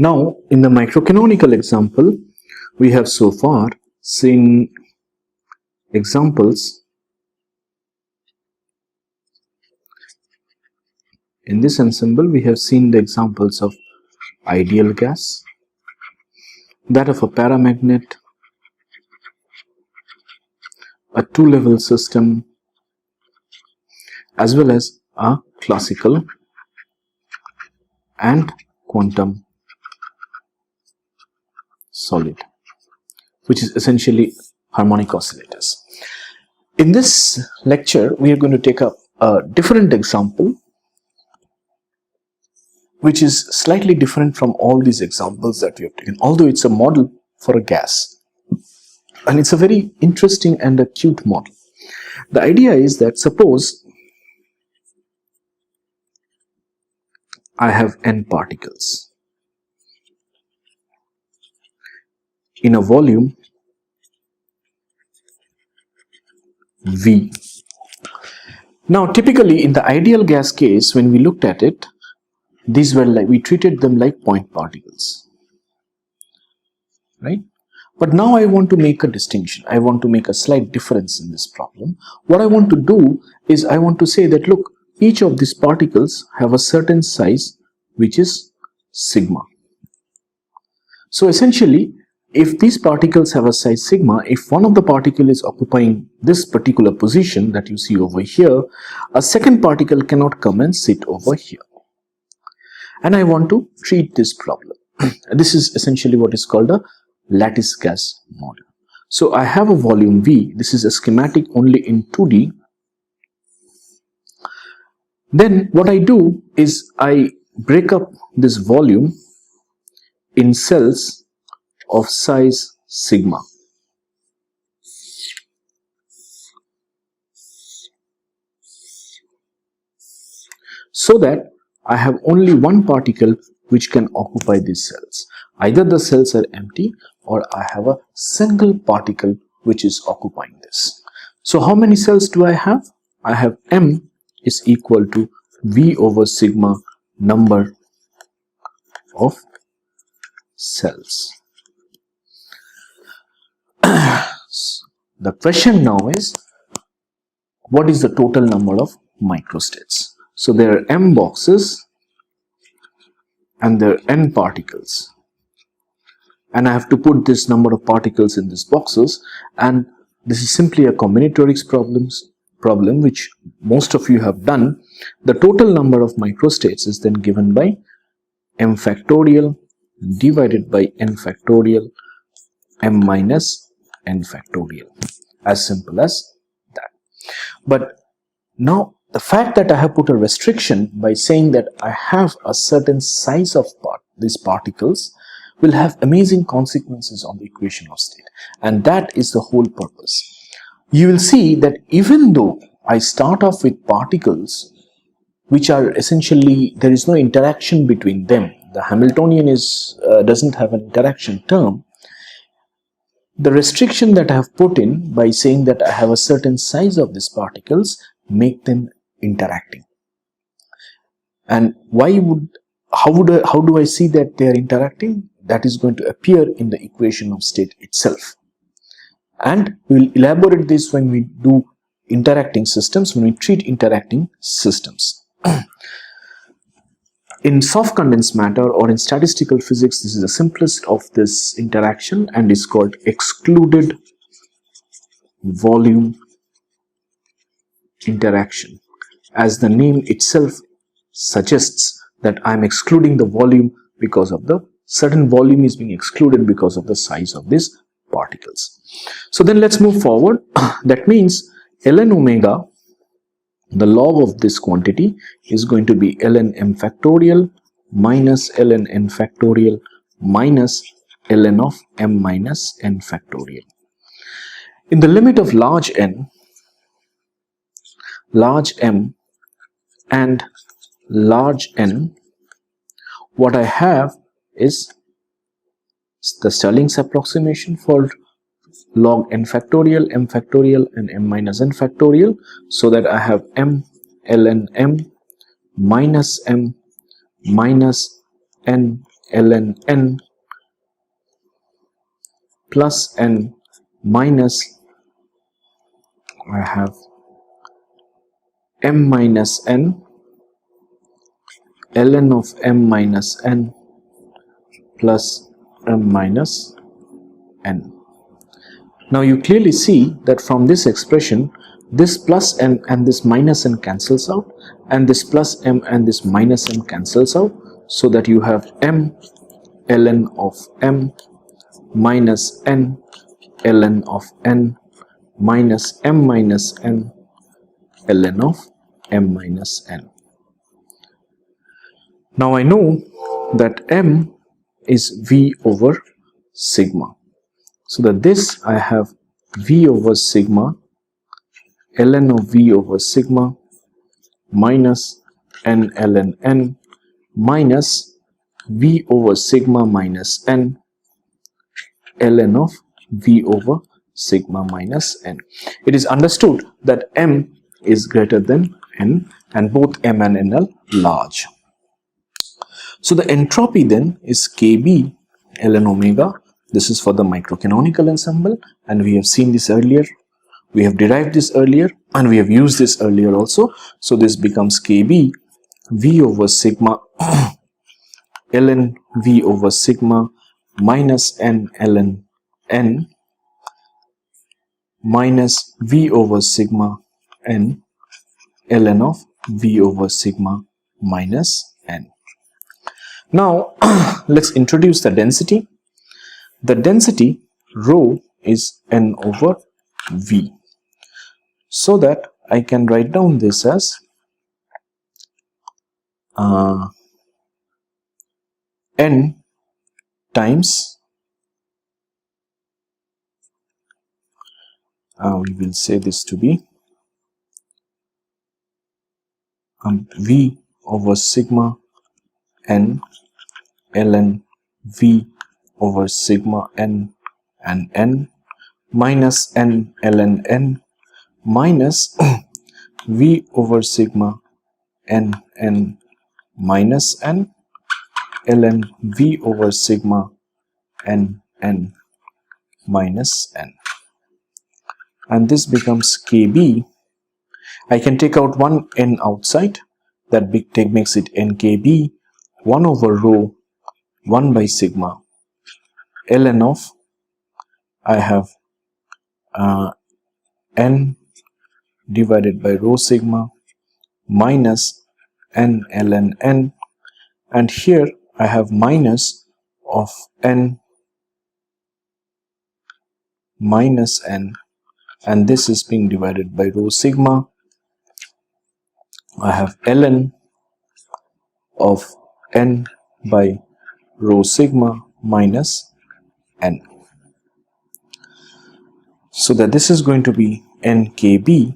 Now, in the microcanonical example, we have so far seen examples. In this ensemble, we have seen the examples of ideal gas, that of a paramagnet, a two-level system, as well as a classical and quantum solid, which is essentially harmonic oscillators. In this lecture, we are going to take up a different example, which is slightly different from all these examples that we have taken, although it's a model for a gas. And it's a very interesting and a cute model. The idea is that suppose I have n particles in a volume V. Now, typically in the ideal gas case, when we looked at it, these were like, we treated them like point particles, right? But now I want to make a distinction. I want to make a slight difference in this problem. What I want to do is I want to say that, look, each of these particles have a certain size, which is sigma. So essentially, if these particles have a size sigma, if one of the particle is occupying this particular position that you see over here, a second particle cannot come and sit over here. And I want to treat this problem. This is essentially what is called a lattice gas model. So I have a volume V. This is a schematic only in 2D. Then what I do is I break up this volume in cells of size sigma. So that I have only one particle which can occupy these cells. Either the cells are empty or I have a single particle which is occupying this. So how many cells do I have? I have M is equal to V over sigma number of cells. The question now is, what is the total number of microstates? So there are M boxes and there are N particles, and I have to put this number of particles in these boxes, and this is simply a combinatorics problem which most of you have done. The total number of microstates is then given by M factorial divided by N factorial M minus N factorial, as simple as that. But now the fact that I have put a restriction by saying that I have a certain size of these particles will have amazing consequences on the equation of state, and that is the whole purpose. You will see that even though I start off with particles which are essentially, there is no interaction between them, the Hamiltonian doesn't have an interaction term, the restriction that I have put in by saying that I have a certain size of these particles make them interacting. And how do I see that they are interacting? That is going to appear in the equation of state itself. And we will elaborate this when we do interacting systems, when we treat interacting systems. In soft condensed matter or in statistical physics, this is the simplest of this interaction and is called excluded volume interaction. As the name itself suggests, that I am excluding the volume because of the certain volume is being excluded because of the size of these particles. So then let's move forward. That means ln omega, the log of this quantity, is going to be ln m factorial minus ln n factorial minus ln of m minus n factorial. In the limit of large n, large m and large n, what I have is the Stirling's approximation for log n factorial, m factorial and m minus n factorial, so that I have m ln m minus n ln n plus n minus I have m minus n ln of m minus n plus m minus n. Now you clearly see that from this expression, this plus n and this minus n cancels out, and this plus m and this minus m cancels out, so that you have m ln of m minus n ln of n minus m minus n ln of m minus n. Now I know that m is v over sigma, so that this I have v over sigma ln of v over sigma minus n ln n minus v over sigma minus n ln of v over sigma minus n. It is understood that m is greater than n and both m and n are large. So the entropy then is Kb ln omega. This is for the microcanonical ensemble, and we have seen this earlier. We have derived this earlier and we have used this earlier also. So this becomes Kb v over sigma ln v over sigma minus n ln n minus v over sigma n ln of v over sigma minus n. Now let's introduce the density. The density rho is n over v, so that I can write down this as n times we will say this to be v over sigma n ln v over sigma n and n minus n ln n minus v over sigma n n minus n ln v over sigma n n minus n, and this becomes Kb. I can take out one n outside, that makes it nkb 1 over rho 1 by sigma ln of I have n divided by rho sigma minus n ln n, and here I have minus of n minus n, and this is being divided by rho sigma. I have ln of n by rho sigma minus n, so that this is going to be nkb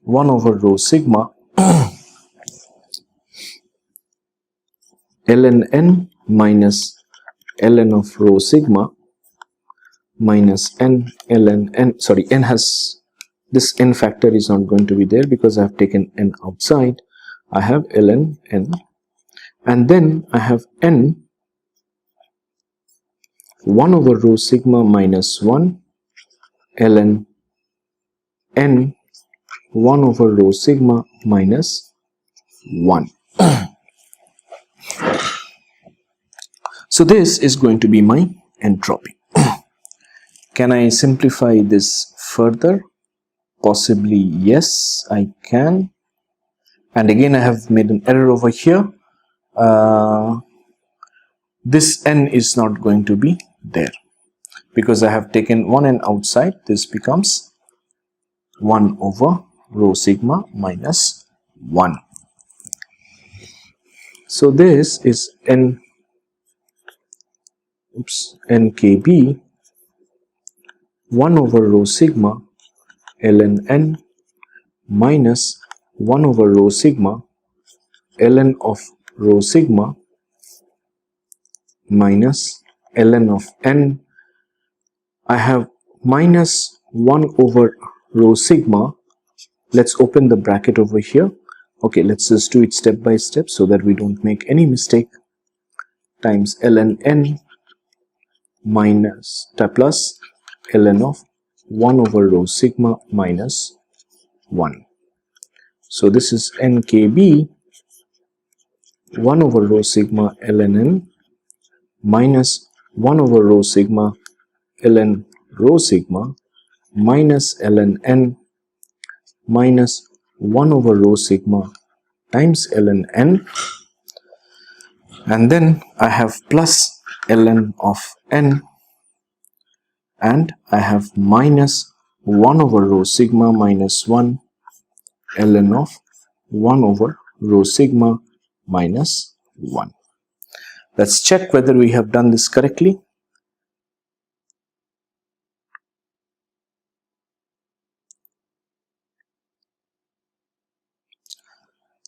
1 over rho sigma ln n minus ln of rho sigma minus n ln n. Sorry, n has this n factor is not going to be there because I have taken n outside. I have ln n, and then I have n 1 over rho sigma minus 1 ln n 1 over rho sigma minus 1. So this is going to be my entropy. Can I simplify this further? Possibly yes, I can. And again, I have made an error over here. This n is not going to be there because I have taken one n outside. This becomes 1 over rho sigma minus 1. So this is nkb 1 over rho sigma ln n minus 1 over rho sigma ln of rho sigma minus ln of n. I have minus 1 over rho sigma. Let's open the bracket over here. Okay, let's just do it step by step so that we don't make any mistake. times ln n minus plus ln of 1 over rho sigma minus 1. So this is nkb 1 over rho sigma ln n minus 1 over rho sigma ln rho sigma minus ln n minus 1 over rho sigma times ln n, and then I have plus ln of n, and I have minus 1 over rho sigma minus 1 ln of 1 over rho sigma minus 1. Let's check whether we have done this correctly.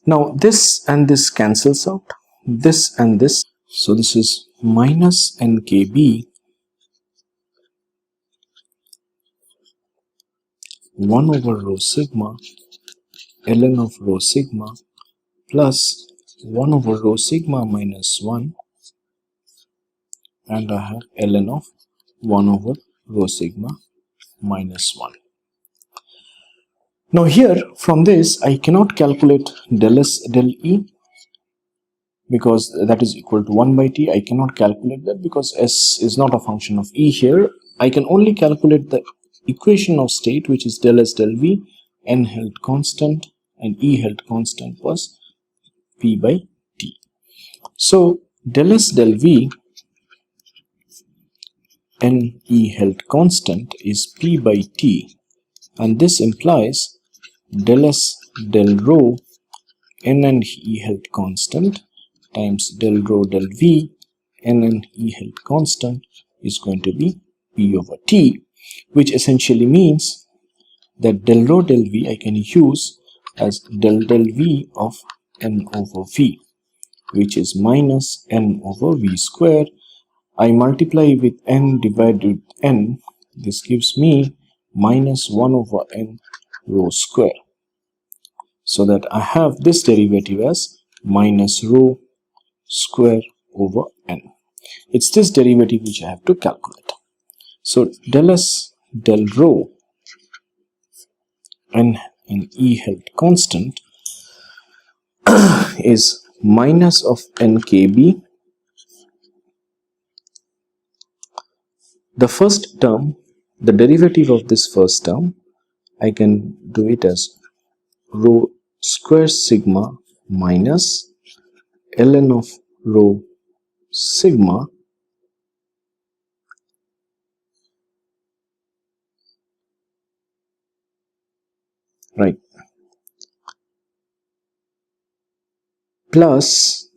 Now this and this cancels out, this and this, so this is minus nkb 1 over rho sigma ln of rho sigma plus 1 over rho sigma minus 1, and I have ln of 1 over rho sigma minus 1. Now here from this I cannot calculate del S del E because that is equal to 1 by t. I cannot calculate that because S is not a function of E here. I can only calculate the equation of state, which is del S del V, N held constant and E held constant was P by T. So del S del V N E held constant is P by T, and this implies del S del rho N and E held constant times del rho del V N and E held constant is going to be P over T, which essentially means that del rho del V I can use as del V of N over V, which is minus N over V square. I multiply with N divided with N, this gives me minus 1 over N rho square, so that I have this derivative as minus rho square over N. It's this derivative which I have to calculate. So del S del rho N and E held constant is minus of nkb. The first term, the derivative of this first term, I can do it as rho square sigma minus ln of rho sigma right plus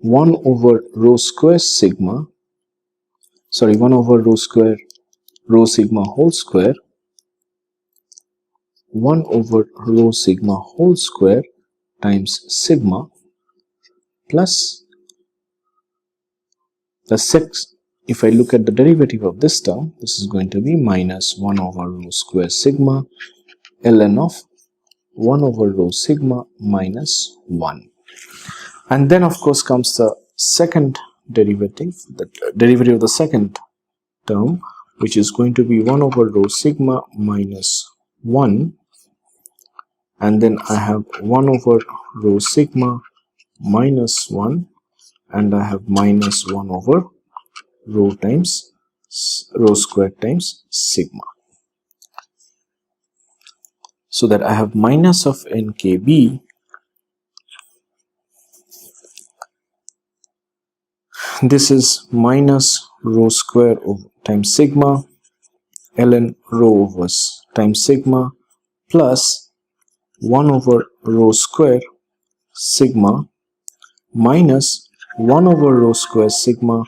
1 over rho square sigma, sorry, 1 over rho square rho sigma whole square 1 over rho sigma whole square times sigma plus the if I look at the derivative of this term, this is going to be minus 1 over rho square sigma ln of 1 over rho sigma minus 1. And then of course comes the second derivative, the derivative of the second term, which is going to be 1 over rho sigma minus 1, and then I have 1 over rho sigma minus 1, and I have minus 1 over rho times rho square times sigma, so that I have minus of nkb this is minus rho square over times sigma ln rho over times sigma plus 1 over rho square sigma minus 1 over rho square sigma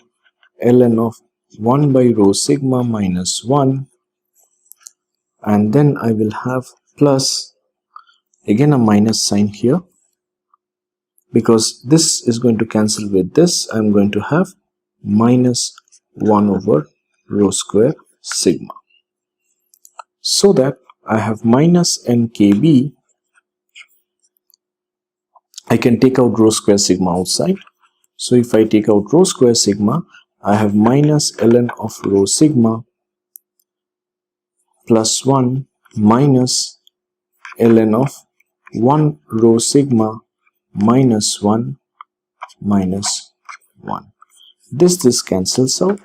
ln of 1 by rho sigma minus 1, and then I will have plus again a minus sign here because this is going to cancel with this. I'm going to have minus 1 over rho square sigma, so that I have minus nkb. I can take out rho square sigma outside, So if I take out rho square sigma, I have minus ln of rho sigma plus 1 minus ln of 1 rho sigma minus 1 minus 1. This cancels out,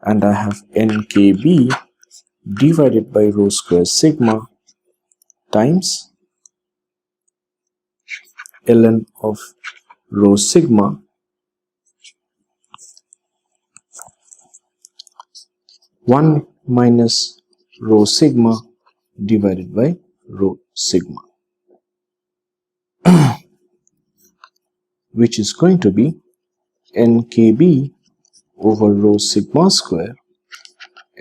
and I have nkb divided by rho square sigma times ln of rho sigma one minus rho sigma divided by rho sigma, which is going to be nkb over rho sigma square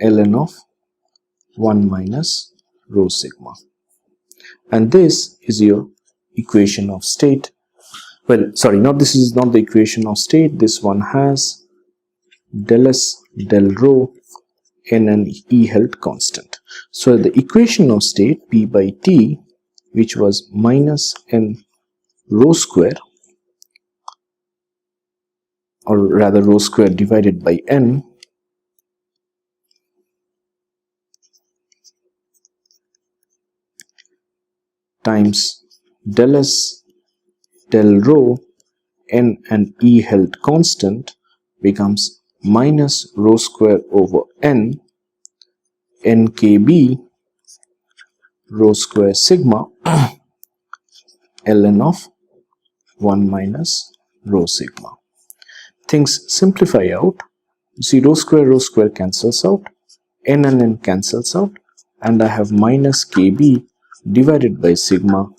ln of 1 minus rho sigma. And this is your equation of state. Well, sorry, this is not the equation of state. This one has del S del rho n and E held constant. So the equation of state P by T, which was minus n rho square, or rather rho square divided by n, times del S del rho n and E held constant becomes minus rho square over n nkb rho square sigma ln of 1 minus rho sigma. Things simplify out. You see, rho square cancels out, n and n cancels out, and I have minus kb divided by sigma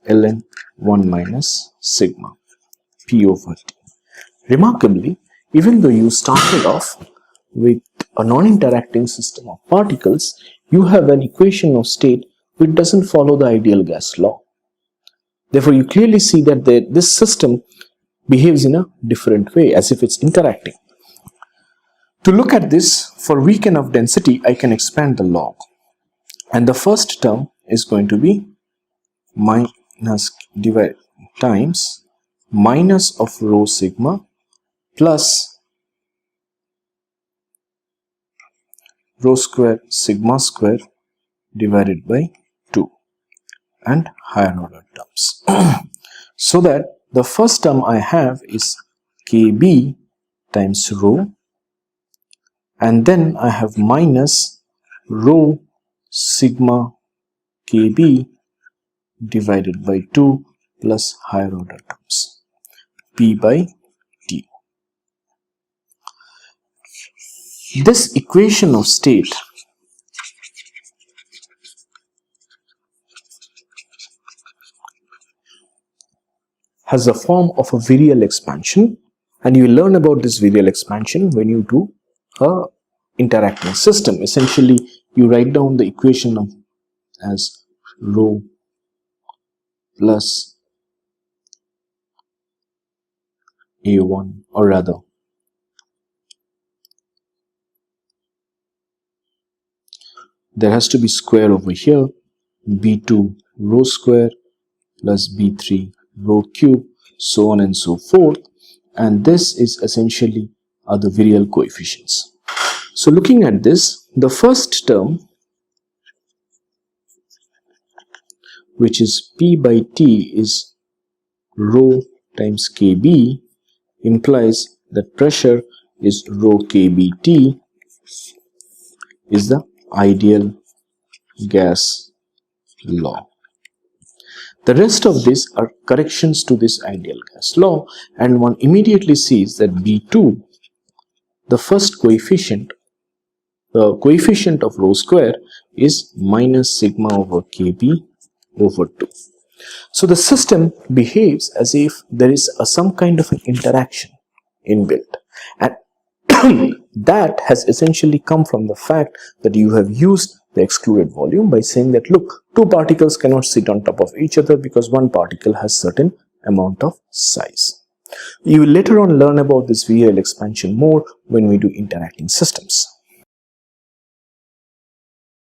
ln 1 minus sigma p over t. Remarkably, even though you started off with a non-interacting system of particles, you have an equation of state which doesn't follow the ideal gas law. Therefore, you clearly see that this system behaves in a different way, as if it's interacting. To look at this, for weak enough density, I can expand the log. And the first term is going to be minus divided times minus of rho sigma plus rho square sigma square divided by 2 and higher order terms. So that the first term I have is kb times rho, and then I have minus rho sigma kb divided by 2 plus higher order terms p by t. This equation of state has a form of a virial expansion, and you will learn about this virial expansion when you do a interacting system. Essentially, you write down the equation of as rho plus a1, or rather there has to be square over here, b2 rho square plus b3 rho cube, so on and so forth, and this is essentially the virial coefficients. So looking at this, the first term, which is p by t, is rho times kb, implies that pressure is rho kbt is the ideal gas law. The rest of this are corrections to this ideal gas law, and one immediately sees that B2, the first coefficient, the coefficient of rho square, is minus sigma over kb over 2. So the system behaves as if there is some kind of an interaction inbuilt, and that has essentially come from the fact that you have used the excluded volume by saying that, look, two particles cannot sit on top of each other because one particle has certain amount of size. You will later on learn about this virial expansion more when we do interacting systems.